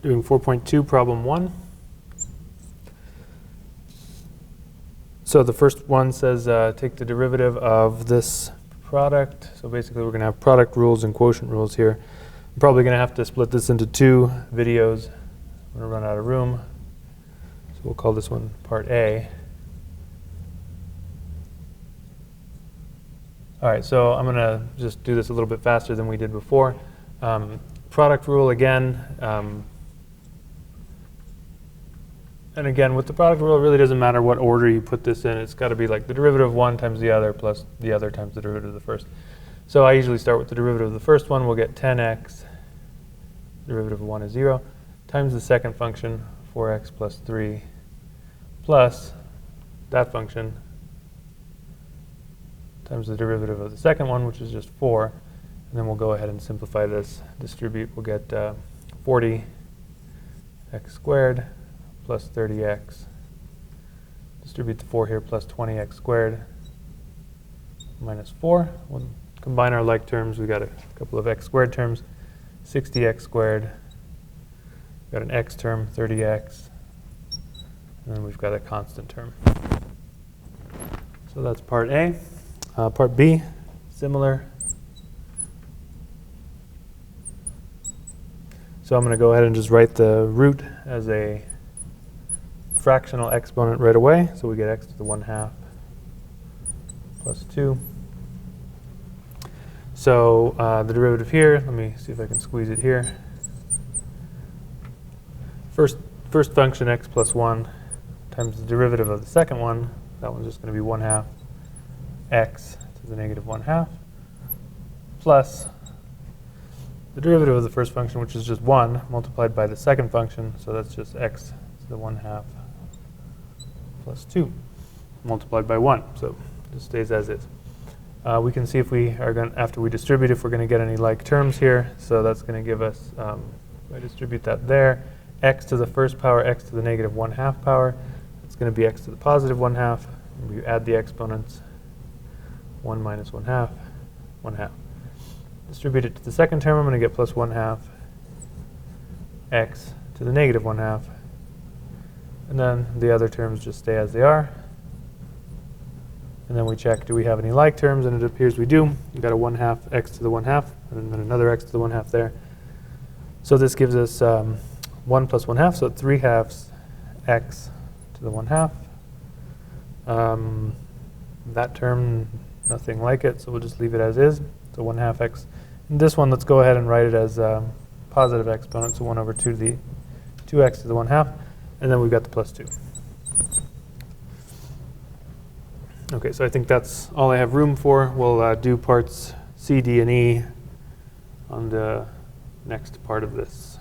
doing 4.2, problem 1. So the first one says take the derivative of this product. So basically we're going to have product rules and quotient rules here. I'm probably going to have to split this into 2 videos. I'm going to run out of room. So we'll call this one part A. All right, so I'm going to just do this a little bit faster than we did before. Product rule again. And again, with the product rule, it really doesn't matter what order you put this in. It's got to be like the derivative of one times the other plus the other times the derivative of the first. So I usually start with the derivative of the first one. We'll get 10x, derivative of 1 is 0, times the second function, 4x plus 3, plus that function times the derivative of the second one, which is just 4. And then we'll go ahead and simplify this. Distribute, we'll get 40x squared plus 30x. Distribute the 4 here, plus 20x squared minus 4. We'll combine our like terms. We got a couple of x squared terms. 60x squared. We've got an x term, 30x. And then we've got a constant term. So that's part A. Part B, similar. So I'm going to go ahead and just write the root as a fractional exponent right away. So we get x to the 1/2 plus 2. So the derivative here, let me see if I can squeeze it here. First function, x plus 1, times the derivative of the second one. That one's just going to be 1/2 x to the negative 1/2 plus the derivative of the first function, which is just 1, multiplied by the second function. So that's just x to the 1/2 plus 2 multiplied by 1. So it just stays as is. We can see if we are going after we distribute, if we're going to get any like terms here. So that's going to give us, if I distribute that there, x to the first power, x to the negative 1/2 power. It's going to be x to the positive 1/2. We add the exponents. 1 minus 1/2, 1/2. Distribute it to the second term, I'm going to get plus 1/2 x to the negative 1/2. And then the other terms just stay as they are. And then we check, do we have any like terms? And it appears we do. We've got a 1/2 x to the 1/2, and then another x to the 1/2 there. So this gives us 1 plus 1/2, so 3/2 x to the 1/2. That term, nothing like it, so we'll just leave it as is. So 1/2 x. And this one, let's go ahead and write it as positive exponent, so 1 over 2 to the 2x to the 1/2. And then we've got the plus 2. Okay, so I think that's all I have room for. We'll do parts C, D, and E on the next part of this.